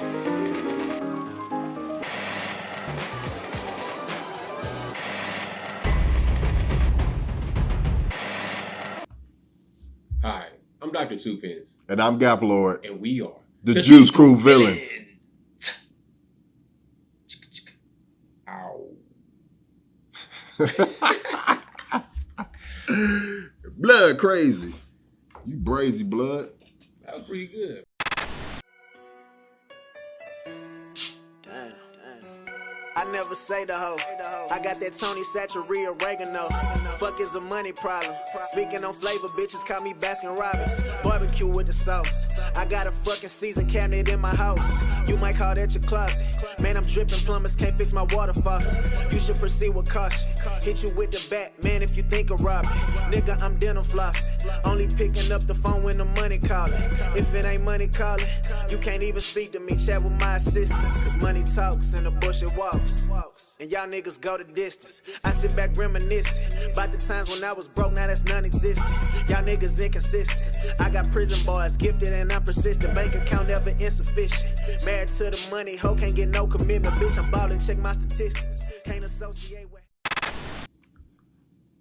Hi, I'm Dr. Tuepenz. And I'm Gaplord. And we are the Juice Crew Villans. Ow. Blood crazy. You brazy blood. That was pretty good. Damn. I never say the hoe. I got that Tony Satchery oregano. Fuck is a money problem. Speaking on flavor, bitches call me Baskin Robbins. Barbecue with the sauce. I got a fucking seasoned cabinet in my house. You might call that your closet. Man, I'm dripping, plumbers can't fix my water faucet. You should proceed with caution. Hit you with the bat, man, if you think of robbing. Nigga, I'm denim flossing. Only picking up the phone when the money calling. If it ain't money calling, you can't even speak to me. Chat with my assistants. Cause money talks and the bullshit walks. And y'all niggas go the distance. I sit back reminiscing about the times when I was broke, now that's non-existent. Y'all niggas inconsistent. I got prison bars, gifted and I'm persistent. Bank account never insufficient. Married to the money, hoe can't get no commitment. Bitch, I'm ballin', check my statistics. Can't associate with.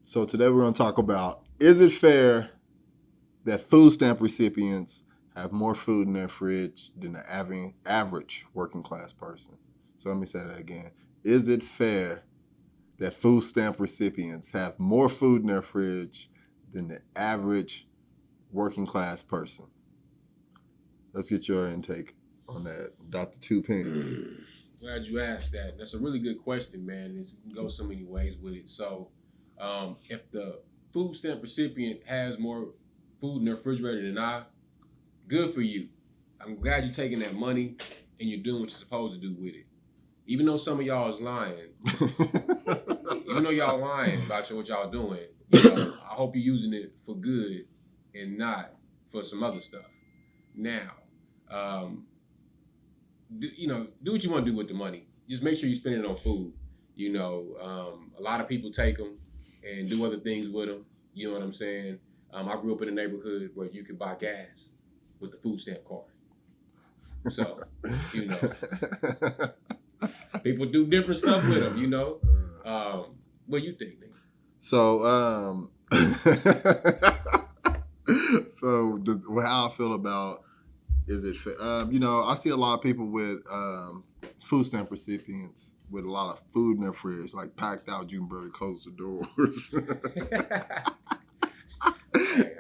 So today we're going to talk about, is it fair that food stamp recipients have more food in their fridge than the average working class person? So let me say that again. Is it fair that food stamp recipients have more food in their fridge than the average working class person? Let's get your intake on that, Dr. Tuepenz. Glad you asked that. That's a really good question, man. You can go so many ways with it. So if the food stamp recipient has more food in their refrigerator than I, good for you. I'm glad you're taking that money and you're doing what you're supposed to do with it. Even though some of y'all is lying, even though y'all lying about what y'all doing, I hope you're using it for good and not for some other stuff. Now, do what you want to do with the money. Just make sure you spend it on food. A lot of people take them and do other things with them. You know what I'm saying? I grew up in a neighborhood where you could buy gas with the food stamp card. So, people do different stuff with them, What do you think, nigga? So, how I feel about, is it fair? I see a lot of people with food stamp recipients with a lot of food in their fridge, like packed out, you can barely close the doors.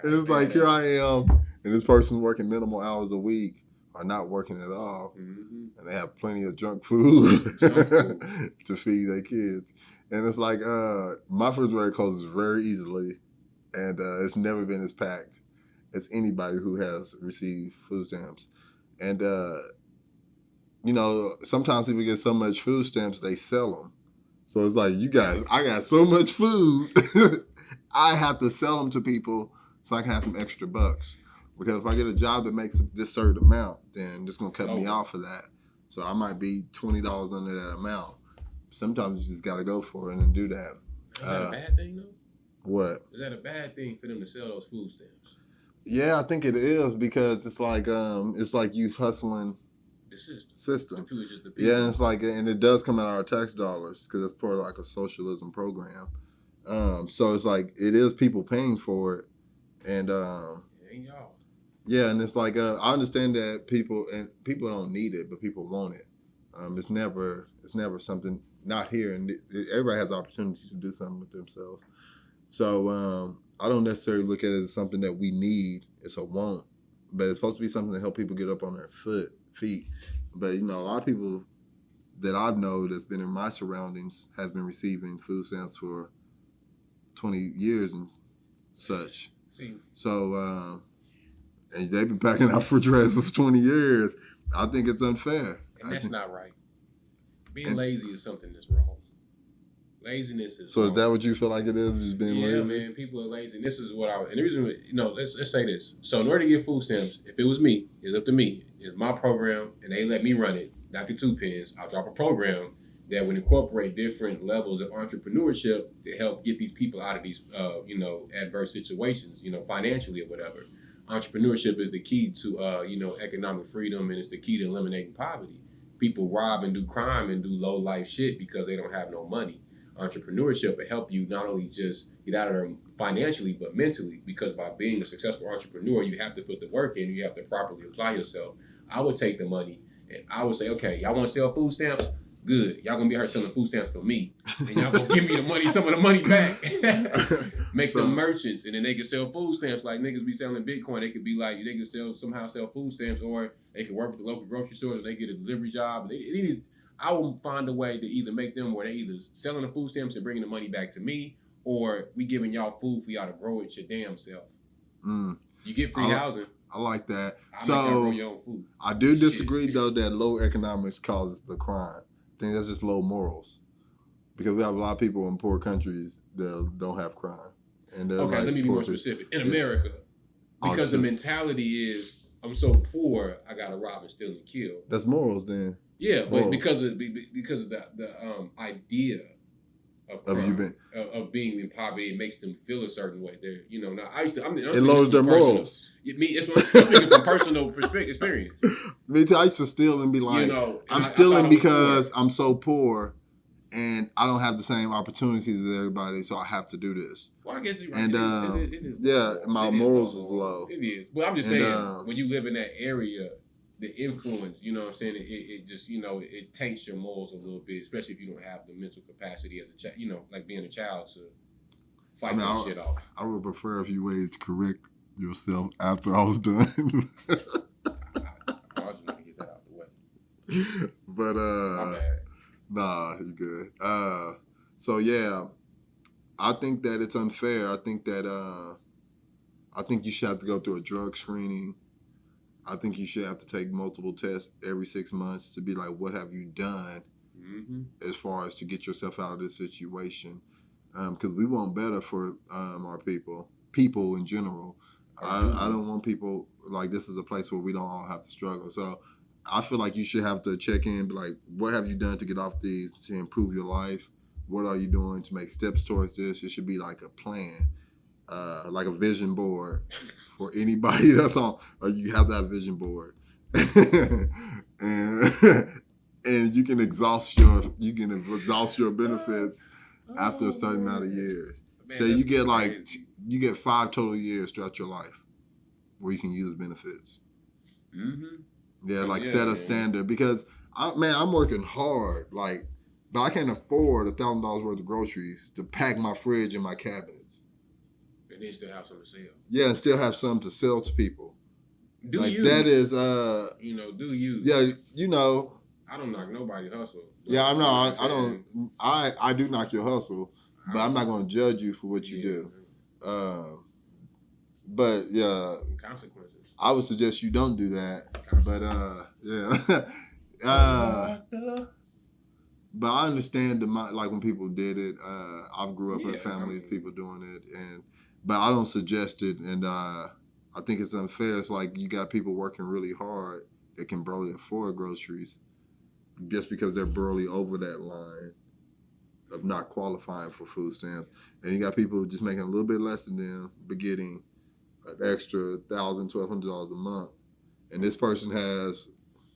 It's like, here I am, and this person's working minimal hours a week, or not working at all, and they have plenty of junk food to feed their kids. And it's like, my refrigerator closes very easily, and it's never been as packed as anybody who has received food stamps. And, sometimes people get so much food stamps, they sell them. So it's like, you guys, I got so much food, I have to sell them to people so I can have some extra bucks. Because if I get a job that makes this certain amount, then it's going to cut me off of that. So I might be $20 under that amount. Sometimes you just got to go for it and do that. Is that a bad thing, though? What? Is that a bad thing for them to sell those food stamps? Yeah, I think it is, because it's like you hustling the system. Just the yeah, and it's like, and it does come out of our tax dollars because it's part of like a socialism program. So it's like, it is people paying for it, and ain't y'all. Yeah, and it's like, I understand that people don't need it, but people want it. It's never something not here, and everybody has the opportunity to do something with themselves. So I don't necessarily look at it as something that we need. It's a want, but it's supposed to be something to help people get up on their feet. But a lot of people that I know that's been in my surroundings has been receiving food stamps for 20 years and such. So. And they've been packing out refrigerators for 20 years. I think it's unfair. And that's not right. Being lazy is something that's wrong. Laziness is So wrong. Is that what you feel like it is, just being lazy? Yeah, man, people are lazy. And this is what and the reason, let's say this. So in order to get food stamps, if it was me, it's up to me. It's my program, and they let me run it, Dr. Tuepenz, I'll drop a program that would incorporate different levels of entrepreneurship to help get these people out of these, adverse situations, financially or whatever. entrepreneurship is the key to economic freedom, and it's the key to eliminating poverty. People rob and do crime and do low life shit because they don't have no money. Entrepreneurship will help you not only just get out of there financially, but mentally, because by being a successful entrepreneur, you have to put the work in, you have to properly apply yourself. I would take the money and I would say, okay, y'all want to sell food stamps? Good. Y'all gonna be here selling food stamps for me. And y'all gonna give me the money, some of the money back. Make them merchants, and then they can sell food stamps like niggas be selling Bitcoin. They could be like, they could somehow sell food stamps, or they could work with the local grocery stores and they get a delivery job. I will find a way to either make them where they either selling the food stamps and bringing the money back to me, or we giving y'all food for y'all to grow it your damn self. You get free housing. I like that. Grow your own food. I do disagree though that low economics causes the crime. I think that's just low morals, because we have a lot of people in poor countries that don't have crime. And okay, let me be more specific. In America, because the mentality is, I'm so poor, I gotta rob and steal and kill. That's morals then. Yeah, but morals. because of the idea of crime, of being in poverty, it makes them feel a certain way. They're, now it lowers their morals. It's what I'm speaking from personal experience. Me too. I used to steal and be like, I'm stealing because I'm so poor and I don't have the same opportunities as everybody, so I have to do this. Well, I guess you're right. And it is my morals is low. It is. But I'm just saying, when you live in that area, the influence, you know what I'm saying, it just, it taints your morals a little bit, especially if you don't have the mental capacity as a child, like being a child to fight that shit off. I would prefer if you waited to correct yourself after I was done. I was just going to get that out the way. But, my bad. Nah, you good. So yeah, I think that it's unfair. I think you should have to go through a drug screening. I think you should have to take multiple tests every 6 months to be like, what have you done as far as to get yourself out of this situation? Because we want better for our people in general. I don't want people, like, this is a place where we don't all have to struggle. So I feel like you should have to check in, be like, what have you done to get off these, to improve your life? What are you doing to make steps towards this? It should be like a plan. Like a vision board for anybody that's on. You have that vision board, and you can exhaust your benefits after a certain amount of years. Man, so you get 5 total years throughout your life where you can use benefits. Set a standard, because I'm working hard, but I can't afford $1,000 worth of groceries to pack my fridge and my cabinet. And then still have something to sell. Yeah, and still have something to sell to people. Do you? That is, do you? Yeah, I don't knock nobody hustle. Yeah, I know. I do knock your hustle, but I'm not going to judge you for what you do. But yeah, consequences. I would suggest you don't do that. But but I understand when people did it. I grew up in a family of people doing it, but I don't suggest it, and I think it's unfair. It's like you got people working really hard that can barely afford groceries just because they're barely over that line of not qualifying for food stamps. And you got people just making a little bit less than them, but getting an extra $1,000, $1,200 a month. And this person has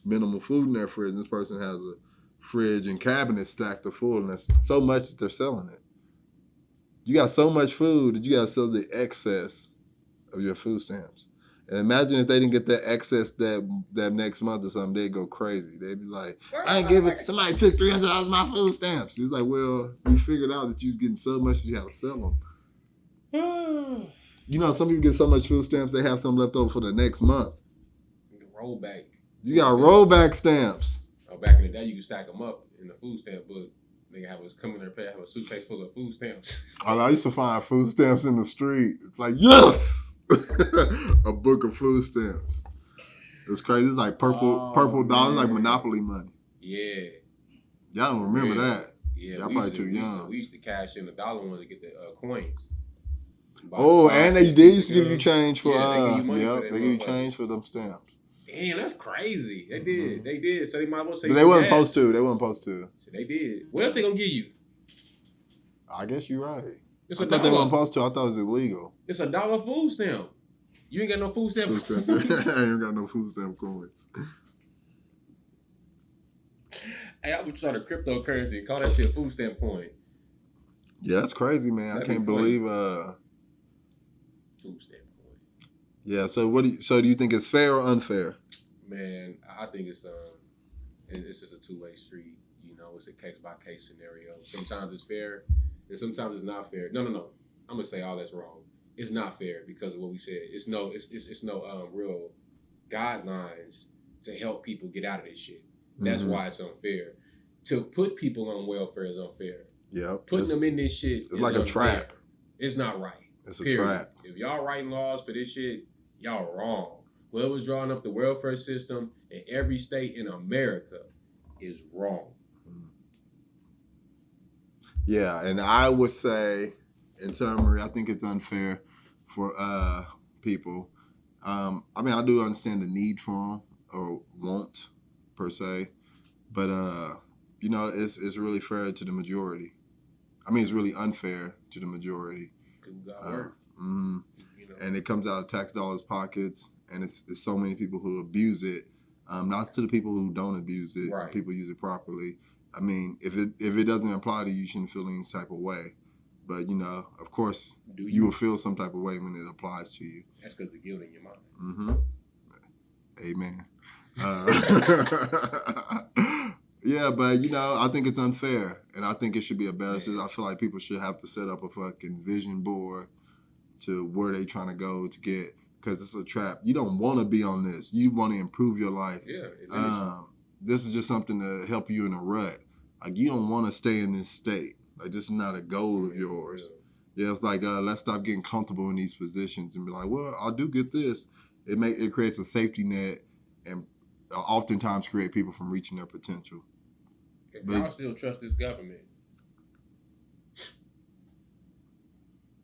minimal food in their fridge, and this person has a fridge and cabinet stacked full, and that's so much that they're selling it. You got so much food that you got to sell the excess of your food stamps. And imagine if they didn't get that excess that next month or something, they'd go crazy. They'd be like, I ain't giving, somebody took $300 of my food stamps. It's like, well, we figured out that you was getting so much that you had to sell them. Some people get so much food stamps, they have some left over for the next month. Roll back. You got rollback stamps. Back in the day, you could stack them up in the food stamp book. They have us come in there, have a suitcase full of food stamps. I used to find food stamps in the street. It's like, yes! A book of food stamps. It's crazy. It's like purple dollars, like Monopoly money. Yeah. Y'all don't remember that. Yeah. Y'all probably too young. We used to cash in the dollar ones to get the coins. And they used to give you change for, they give you change for them stamps. Damn, that's crazy. They did. They did. So they might as well say. But they wasn't supposed to. They wasn't supposed to. So they did. What else they gonna give you? I guess you're right. I thought they weren't supposed to. I thought it was illegal. It's $1 food stamp. You ain't got no food stamp coins. I ain't got no food stamp coins. Hey, I would try to cryptocurrency and call that shit food stamp coin. Yeah, that's crazy, man. That'd I can't be funny. believe. Food stamp coin. Yeah. So do you think it's fair or unfair? Man, I think it's just a two-way street. You know, it's a case-by-case scenario. Sometimes it's fair, and sometimes it's not fair. No. I'm gonna say all that's wrong. It's not fair because of what we said. It's no real guidelines to help people get out of this shit. That's why it's unfair. To put people on welfare is unfair. Yeah. Putting them in this shit it's like a trap. It's not right. It's a trap. If y'all writing laws for this shit, y'all wrong. Whoever's drawing up the welfare system in every state in America is wrong. Yeah, and I would say, in summary, I think it's unfair for people. I mean, I do understand the need for them or want per se, but you know, it's really fair to the majority. I mean, it's really unfair to the majority. People got work. You know. And it comes out of tax dollars' pockets, and it's so many people who abuse it. Not to the people who don't abuse it. Right. People use it properly. I mean, if it doesn't apply to you, you shouldn't feel any type of way. But, you know, of course, you will feel some type of way when it applies to you. That's because the guilt in your mind. Amen. Yeah, but, you know, I think it's unfair. And I think it should be a better system. I feel like people should have to set up a fucking vision board to where they trying to go to get, because it's a trap. You don't want to be on this. You want to improve your life. Yeah. This is just something to help you in a rut. Like, you don't want to stay in this state. Like, this is not a goal of yours. Yeah, it's like, let's stop getting comfortable in these positions and be like, well, I do get this. It creates a safety net and oftentimes create people from reaching their potential. If y'all still trust this government,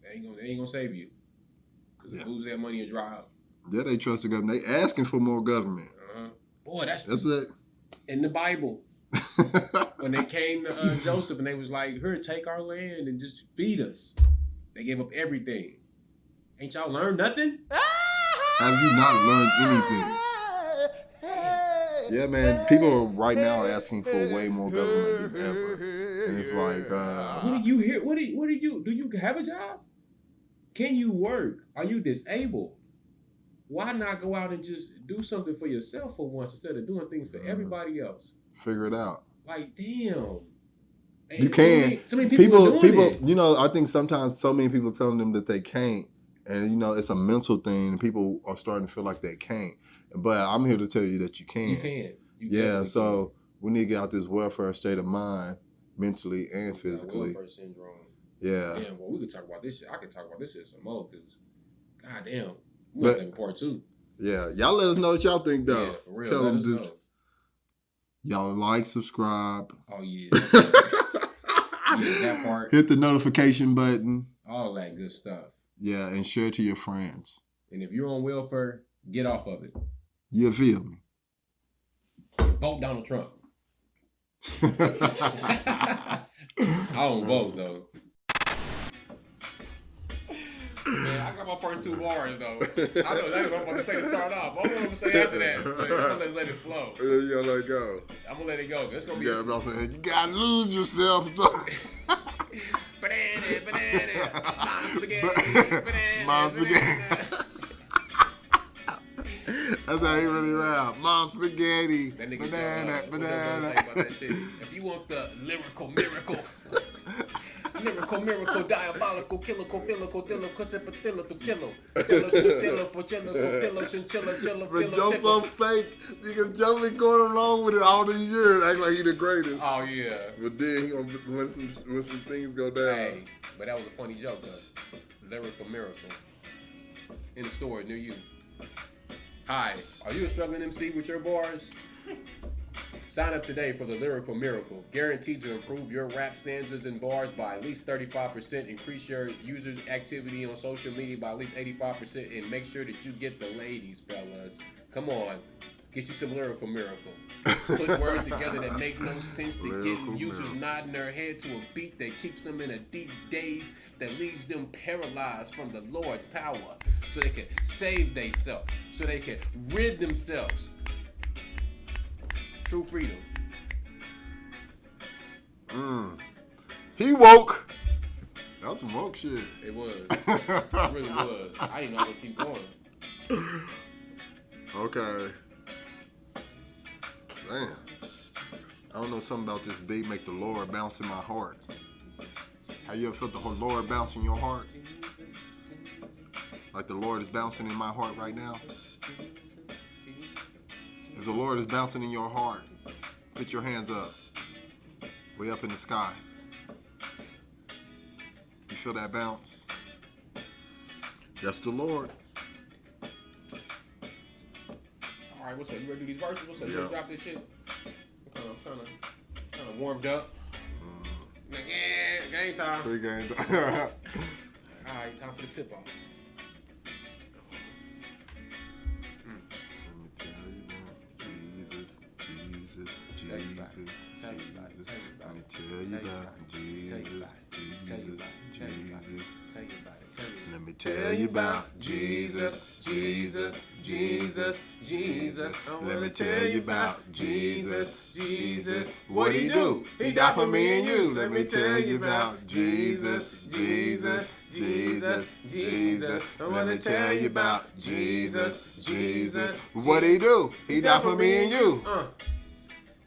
they ain't gonna save you. Because lose that money and dry up. Yeah, they trust the government. They asking for more government. Boy, that's what in the Bible. When they came to Joseph and they was like, here, take our land and just feed us. They gave up everything. Ain't y'all learned nothing? Have you not learned anything? Yeah, man. People right now are asking for way more government than ever. And it's like, what do you hear? What do you do? You have a job? Can you work? Are you disabled? Why not go out and just do something for yourself for once instead of doing things for everybody else? Figure it out. Like, damn. You can. So many people, you know, I think sometimes so many people telling them that they can't. And, you know, it's a mental thing. And people are starting to feel like they can't. But I'm here to tell you that you can. You can. Yeah, so we need to get out this welfare state of mind, mentally and physically. Welfare syndrome. Yeah. Damn, well, we could talk about this shit. I could talk about this shit some more because, goddamn, we must have part two. Yeah, y'all let us know what y'all think, though. Yeah, for real. Tell them know. Y'all like, subscribe. Oh, yeah. That part. Hit the notification button. All that good stuff. Yeah, and share to your friends. And if you're on welfare, get off of it. You feel me? Vote Donald Trump. I don't vote, though. Man, I got my first two bars, though. I know that's what I'm about to say to start off. I'm going to say after that, but I'm going to let it flow. Yeah, you gotta let it go. I'm going to let it go. It's going to be... You gotta lose yourself. Mom spaghetti. That's how he really rap. Mom spaghetti. That nigga banana. About that shit. If you want the lyrical miracle, diabolical, killer, but Joe so fake because Joe been going along with it all these years, act like he the greatest. Oh yeah. But then he gonna when some things go down. Hey, but that was a funny joke though. Lyrical miracle in the store near you. Hi, are you a struggling MC with your bars? Sign up today for the Lyrical Miracle. Guaranteed to improve your rap stanzas and bars by at least 35%, increase your users' activity on social media by at least 85%, and make sure that you get the ladies, fellas. Come on. Get you some lyrical miracle. Put words together that make no sense to getting users nodding their head to a beat that keeps them in a deep daze that leaves them paralyzed from the Lord's power, so they can save themselves, so they can rid themselves. True freedom. He woke. That was some woke shit. It was. It really was. I didn't know I would keep going. Okay. Damn. I don't know, something about this beat make the Lord bounce in my heart. Have you ever felt the Lord bounce in your heart? Like the Lord is bouncing in my heart right now? If the Lord is bouncing in your heart, put your hands up. Way up in the sky. You feel that bounce? That's the Lord. All right, what's up? You ready to do these verses? What's up? You Yeah. ready to drop this shit? I'm kind of warmed up. Like, game time. Free game. All right, time for the tip off. Let me tell you about Jesus. Let me tell you about Jesus, Jesus, Jesus, Jesus. Let me tell you about Jesus, Jesus. What he do? He died for me and you. Let me tell you about Jesus, Jesus, Jesus, Jesus. Let me tell you about Jesus, Jesus. What he do? He died for me and you.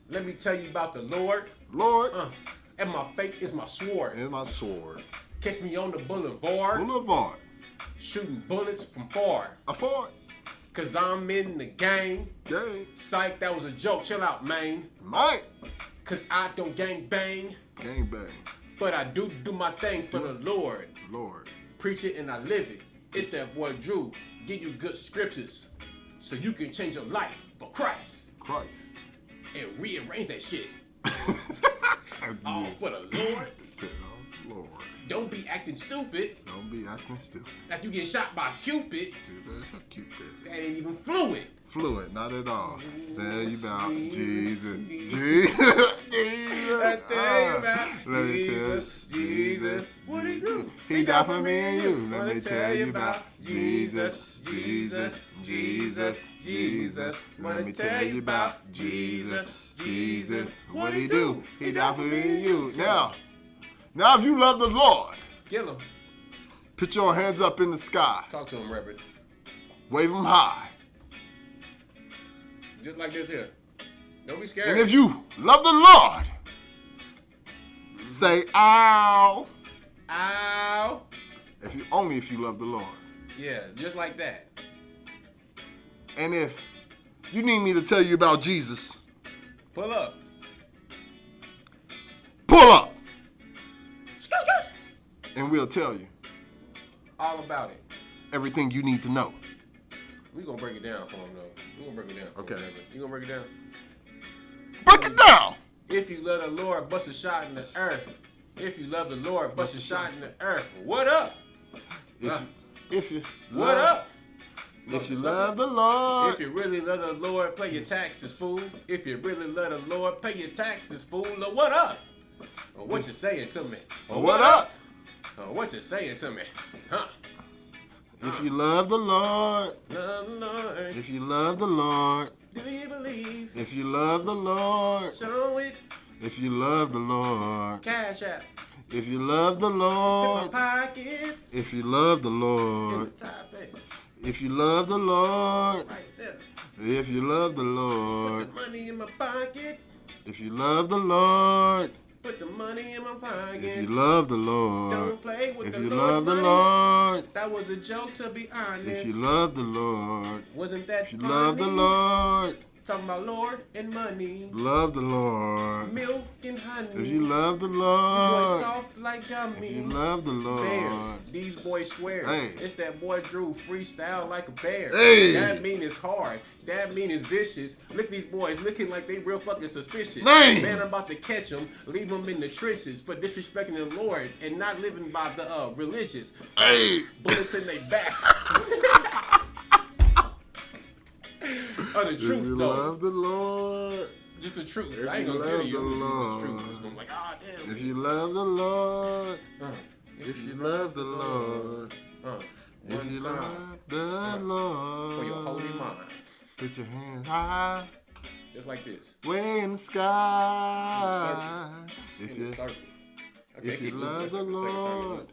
Let me tell you about the Lord. Lord. And my faith is my sword. And my sword. Catch me on the boulevard. Boulevard. Shooting bullets from far. Afford. Cause I'm in the game. Gang. Psych, that was a joke. Chill out, man. Mike. Cause I don't gang bang. Gang bang. But I do my thing for the Lord. Lord. Preach it and I live it. It's that boy Drew. Give you good scriptures. So you can change your life for Christ. Christ. And rearrange that shit. All for the Lord. Lord. Don't be acting stupid. Don't be acting stupid. Like you get shot by Cupid. Dude, that's a Cupid. That ain't even fluid. Fluid, not at all. Tell you about Jesus. Jesus. Jesus. Let me tell Jesus. What he do? He died for me and you. Let me tell you about Jesus. Jesus. Jesus. Jesus. Let me tell you about Jesus. Jesus. What he do? He died for me and you. Now if you love the Lord, Kill him. put your hands up in the sky. Talk to him, Reverend. Wave them high. Just like this here. Don't be scared. And if you love the Lord, say ow. Ow. Only if you love the Lord. Yeah, just like that. And if you need me to tell you about Jesus, Pull up. pull up. And we'll tell you All about it. everything you need to know. We gonna break it down for him though. We gonna break it down for Okay. him, Reverend. You gonna break it down? Break it down. If you love the Lord, bust a shot in the earth. If you love the Lord, bust a shot in the earth. What up? If you What up? If you love the Lord. If you really love the Lord, pay your taxes, fool. If you really love the Lord, pay your taxes, fool. Or what up? Or what you saying to me? Or what up? Or what you saying to me? Huh? If you love the Lord. Love the Lord. If you love the Lord. Do you believe? If you love the Lord. Show it. If you love the Lord. Cash out. If you love the In my Lord. pockets. If you love the In Lord. the top end. If you love the Lord. Right there. If you love the Put Lord. the money in my pocket. If you love the Lord. Put the money in my pocket. If you love the Lord. Don't play with If the you Lord's love the money. Lord. That was a joke, to be honest. If you love the Lord. Wasn't that If you funny? love the Lord. Talking about Lord and money. Love the Lord. Milk and honey. If you love the Boy Lord. soft like gummy. If you love the Lord. Bears. These boys swear. Hey. It's that boy Drew freestyle like a bear. Hey. That mean it's hard. That mean it's vicious. Look at these boys looking like they real fucking suspicious. Name. Man, I'm about to catch them, leave them in the trenches for disrespecting the Lord and not living by the religious. Hey. Bullets in their back. Oh, the If truth, you though. love the Lord. Just the truth. If I ain't you gonna love kill you. the I'm Lord. just the truth. It's gonna be like, ah, damn. If you love the Lord. If you love the Lord. If you love the Lord. For your holy mind. Put your hands high. Just like this. Way in the sky. In the circle. If you love the Lord.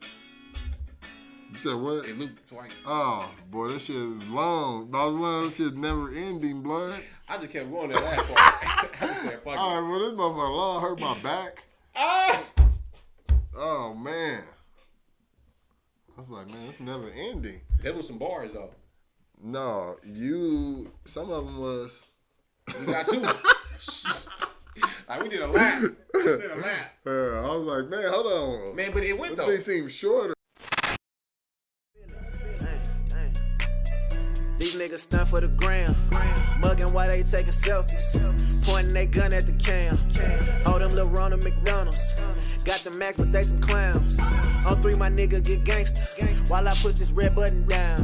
You said what? It looped twice. Oh, boy, that shit is long. That was one of those shit never ending, blood. I just kept going that last part. I just said, fuck it. All right, well, this motherfucker long hurt my back. Ah! Oh, man. I was like, man, it's never ending. There was some bars, though. No, some of them was. We got two. Like, we did a lap. I was like, man, hold on. Man, but it went, though. They seem shorter. These niggas stunt for the gram. Mugging while they taking selfies. Pointing they gun at the cam. Oh, them little Ronald McDonald's. Got the max, but they some clowns. On 3, my nigga get gangster. While I push this red button down.